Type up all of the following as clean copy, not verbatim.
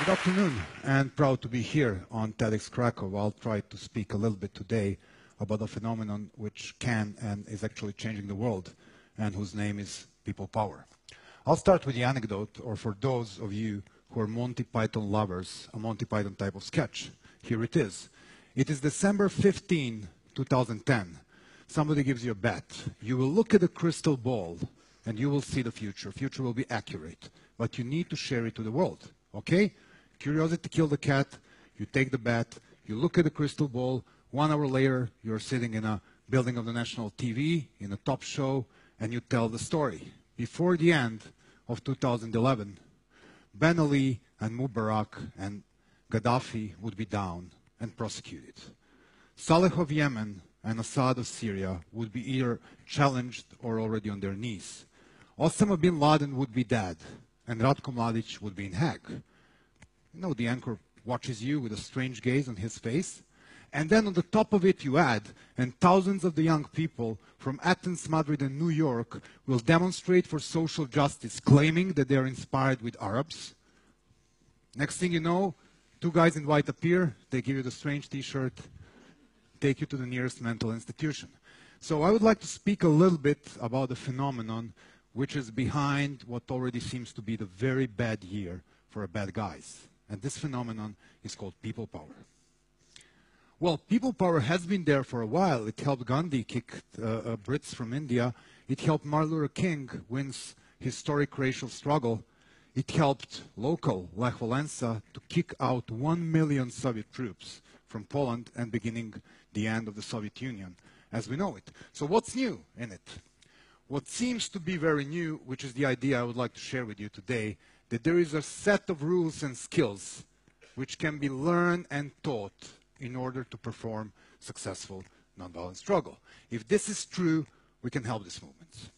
Good afternoon, and proud to be here on TEDx Krakow. I'll try to speak a little bit today about a phenomenon which can and is actually changing the world, and whose name is people power. I'll start with the anecdote, or for those of you who are Monty Python lovers, a Monty Python type of sketch. Here it is. It is December 15, 2010. Somebody gives you a bet. You will look at a crystal ball, and you will see the future. Future will be accurate, but you need to share it to the world, okay? Curiosity killed the cat. You take the bet. You look at the crystal ball. 1 hour later, you're sitting in a building of the national TV, in a top show, and you tell the story. Before the end of 2011, Ben Ali and Mubarak and Gaddafi would be down and prosecuted. Saleh of Yemen and Assad of Syria would be either challenged or already on their knees. Osama bin Laden would be dead, and Ratko Mladic would be in Hague. You know, the anchor watches you with a strange gaze on his face. And then on the top of it you add, and thousands of the young people from Athens, Madrid, and New York will demonstrate for social justice, claiming that they are inspired with Arabs. Next thing you know, 2 guys in white appear, they give you the strange t-shirt, take you to the nearest mental institution. So I would like to speak a little bit about the phenomenon which is behind what already seems to be the very bad year for bad guys. And this phenomenon is called people power. Well, people power has been there for a while. It helped Gandhi kick Brits from India. It helped Martin Luther King win his historic racial struggle. It helped local Lech Walesa to kick out 1 million Soviet troops from Poland and beginning the end of the Soviet Union as we know it. So what's new in it? What seems to be very new, which is the idea I would like to share with you today, that there is a set of rules and skills which can be learned and taught in order to perform successful nonviolent struggle. If this is true, we can help this movement.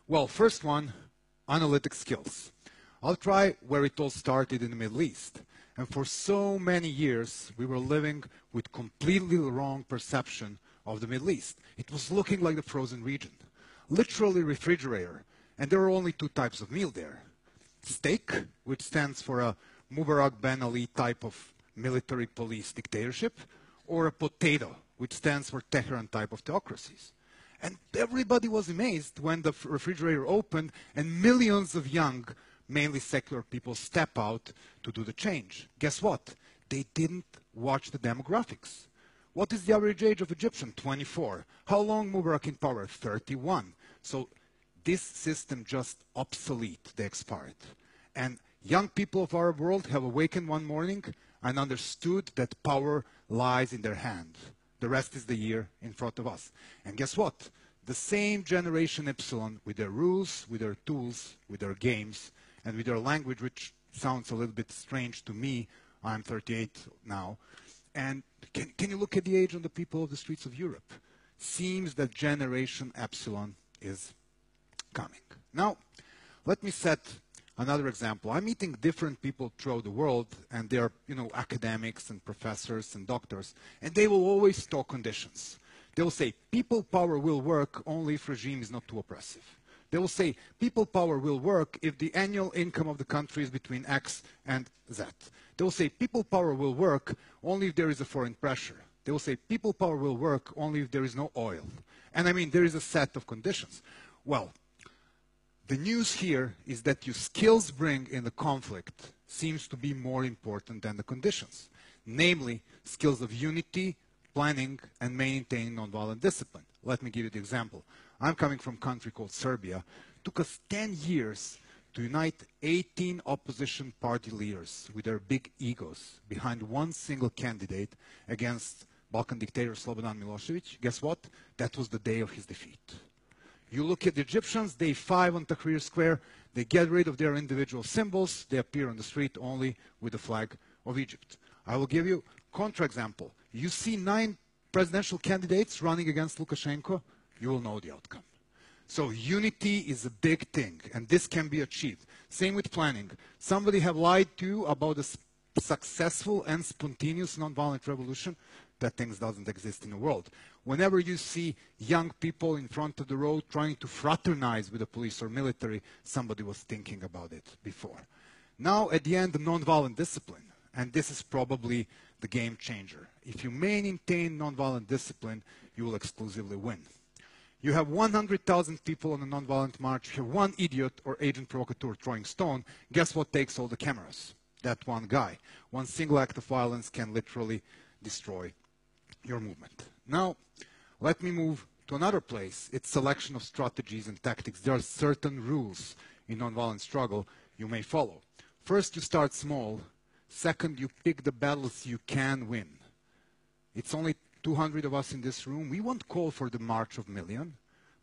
Well, first one, analytic skills. I'll try where it all started in the Middle East. And for so many years, we were living with completely wrong perception of the Middle East. It was looking like the frozen region, literally refrigerator. And there are only 2 types of meal there. Steak, which stands for a Mubarak Ben Ali type of military police dictatorship, or a potato, which stands for Tehran type of theocracies. And everybody was amazed when the refrigerator opened and millions of young, mainly secular people step out to do the change. Guess what? They didn't watch the demographics. What is the average age of Egyptian? 24. How long Mubarak in power? 31. So this system just obsolete, they expired. And young people of our world have awakened one morning and understood that power lies in their hand. The rest is the year in front of us. And guess what? The same generation Epsilon, with their rules, with their tools, with their games, and with their language, which sounds a little bit strange to me. I'm 38 now. And can you look at the age of the people of the streets of Europe? Seems that generation Epsilon is coming. Now, let me set another example. I'm meeting different people throughout the world, and they are, academics and professors and doctors, and they will always talk conditions. They will say, people power will work only if regime is not too oppressive. They will say, people power will work if the annual income of the country is between X and Z. They will say, people power will work only if there is a foreign pressure. They will say, people power will work only if there is no oil. And I mean, there is a set of conditions. Well, the news here is that your skills bring in the conflict seems to be more important than the conditions. Namely, skills of unity, planning, and maintaining nonviolent discipline. Let me give you the example. I'm coming from a country called Serbia. It took us 10 years to unite 18 opposition party leaders with their big egos behind one single candidate against Balkan dictator Slobodan Milosevic. Guess what? That was the day of his defeat. You look at the Egyptians, day 5 on Tahrir Square, they get rid of their individual symbols, they appear on the street only with the flag of Egypt. I will give you a counterexample. You see 9 presidential candidates running against Lukashenko, you will know the outcome. So unity is a big thing, and this can be achieved. Same with planning. Somebody have lied to you about a successful and spontaneous nonviolent revolution. That thing doesn't exist in the world. Whenever you see young people in front of the road trying to fraternize with the police or military, somebody was thinking about it before. Now, at the end, the nonviolent discipline, and this is probably the game changer. If you maintain nonviolent discipline, you will exclusively win. You have 100,000 people on a nonviolent march, you have one idiot or agent provocateur throwing stone, guess what takes all the cameras? That one guy. One single act of violence can literally destroy your movement. Now, let me move to another place. It's selection of strategies and tactics. There are certain rules in nonviolent struggle you may follow. First, you start small. Second, you pick the battles you can win. It's only 200 of us in this room. We won't call for the March of Million,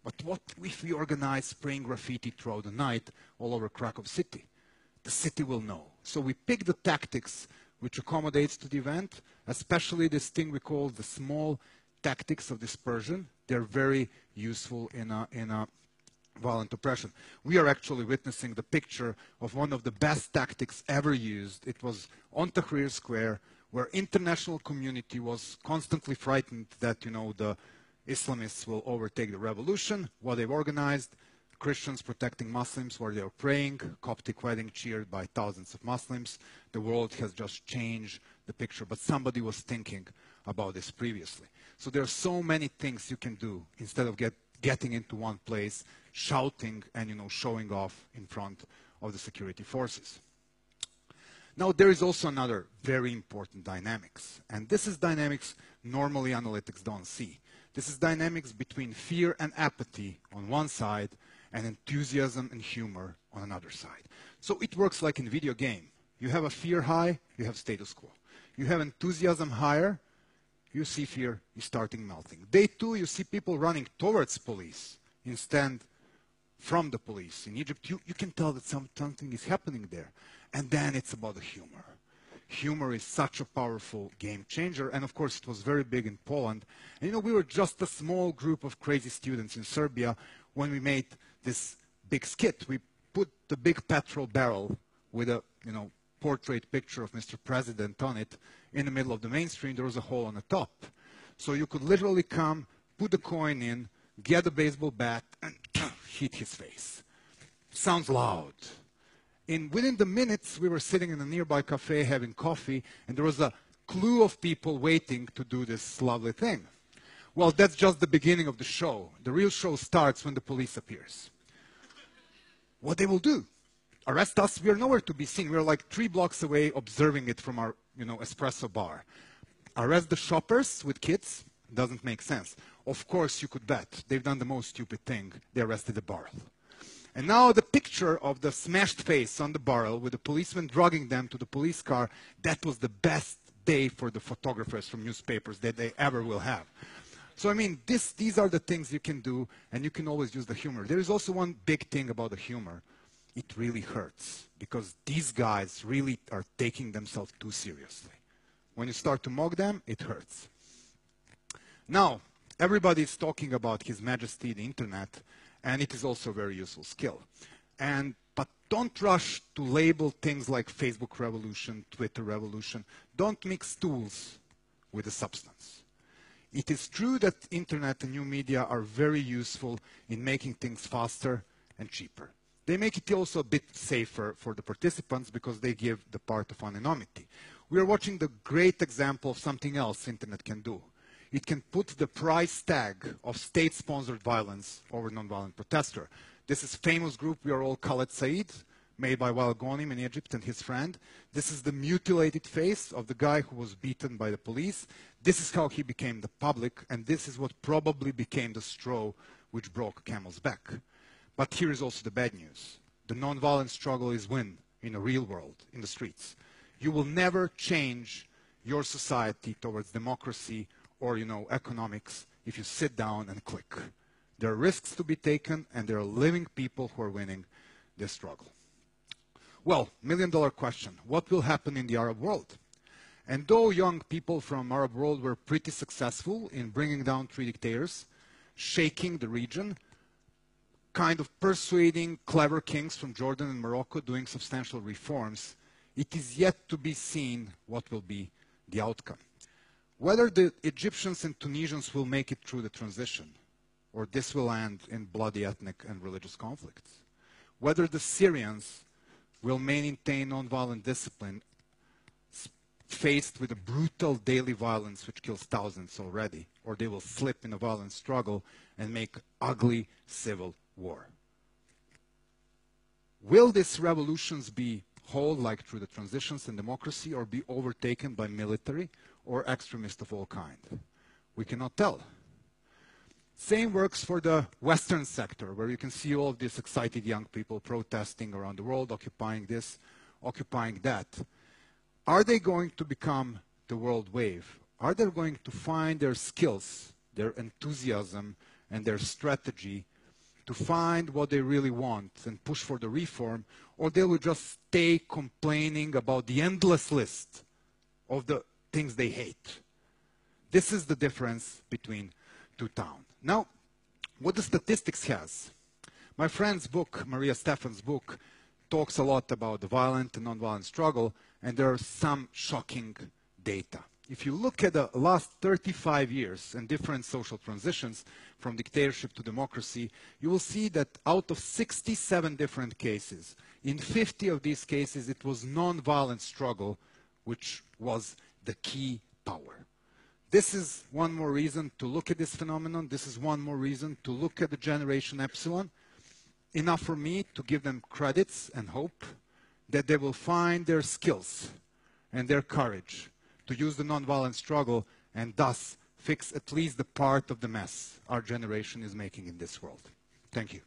but what if we organize spraying graffiti throughout the night all over Krakow city? The city will know. So we pick the tactics which accommodates to the event, especially this thing we call the small tactics of dispersion. They're very useful in a violent oppression. We are actually witnessing the picture of one of the best tactics ever used. It was on Tahrir Square, where international community was constantly frightened that, you know, the Islamists will overtake the revolution. What they've organized, Christians protecting Muslims where they are praying, Coptic wedding cheered by thousands of Muslims. The world has just changed the picture, but somebody was thinking about this previously. So there are so many things you can do instead of getting into one place, shouting and, you know, showing off in front of the security forces. Now, there is also another very important dynamics, and this is dynamics normally analytics don't see. This is dynamics between fear and apathy on one side and enthusiasm and humor on another side. So it works like in video game. You have a fear high, you have status quo. You have enthusiasm higher, you see fear is starting melting. Day two, you see people running towards police instead from the police. In Egypt, you can tell that something is happening there. And then it's about the humor. Humor is such a powerful game changer. And of course, it was very big in Poland. And you know, we were just a small group of crazy students in Serbia when we made this big skit. We put the big petrol barrel with a, you know, portrait picture of Mr. President on it in the middle of the mainstream. There was a hole on the top. So you could literally come, put the coin in, get a baseball bat, and hit his face. Sounds loud. Within the minutes, we were sitting in a nearby cafe having coffee, and there was a clue of people waiting to do this lovely thing. Well, that's just the beginning of the show. The real show starts when the police appears. What they will do? Arrest us? We are nowhere to be seen. We are like 3 blocks away observing it from our, you know, espresso bar. Arrest the shoppers with kids? Doesn't make sense. Of course, you could bet. They've done the most stupid thing. They arrested the barrel. And now the picture of the smashed face on the barrel with the policeman dragging them to the police car, that was the best day for the photographers from newspapers that they ever will have. So, I mean, these are the things you can do, and you can always use the humor. There is also one big thing about the humor. It really hurts, because these guys really are taking themselves too seriously. When you start to mock them, it hurts. Now, everybody is talking about His Majesty, the Internet, and it is also a very useful skill. But don't rush to label things like Facebook revolution, Twitter revolution. Don't mix tools with the substance. It is true that internet and new media are very useful in making things faster and cheaper. They make it also a bit safer for the participants because they give the part of anonymity. We are watching the great example of something else internet can do. It can put the price tag of state-sponsored violence over nonviolent protester. This is famous group we are all Khaled Said, made by Wael Ghonim in Egypt and his friend. This is the mutilated face of the guy who was beaten by the police. This is how he became the public, and this is what probably became the straw which broke camel's back. But here is also the bad news. The nonviolent struggle is win in the real world, in the streets. You will never change your society towards democracy or, you know, economics if you sit down and click. There are risks to be taken, and there are living people who are winning this struggle. Well, million-dollar question. What will happen in the Arab world? And though young people from Arab world were pretty successful in bringing down 3 dictators, shaking the region, kind of persuading clever kings from Jordan and Morocco doing substantial reforms, it is yet to be seen what will be the outcome. Whether the Egyptians and Tunisians will make it through the transition, or this will end in bloody ethnic and religious conflicts. Whether the Syrians will maintain nonviolent discipline faced with a brutal daily violence which kills thousands already, or they will slip in a violent struggle and make ugly civil war. Will these revolutions be whole, like through the transitions and democracy, or be overtaken by military or extremists of all kinds? We cannot tell. Same works for the Western sector, where you can see all of these excited young people protesting around the world, occupying this, occupying that. Are they going to become the world wave? Are they going to find their skills, their enthusiasm, and their strategy to find what they really want and push for the reform, or they will just stay complaining about the endless list of the things they hate? This is the difference between two towns. Now, what the statistics has. My friend's book, Maria Stefan's book, talks a lot about the violent and nonviolent struggle, and there are some shocking data. If you look at the last 35 years and different social transitions from dictatorship to democracy, you will see that out of 67 different cases, in 50 of these cases it was nonviolent struggle which was the key power. This is one more reason to look at this phenomenon. This is one more reason to look at the Generation Epsilon. Enough for me to give them credits and hope that they will find their skills and their courage to use the nonviolent struggle and thus fix at least the part of the mess our generation is making in this world. Thank you.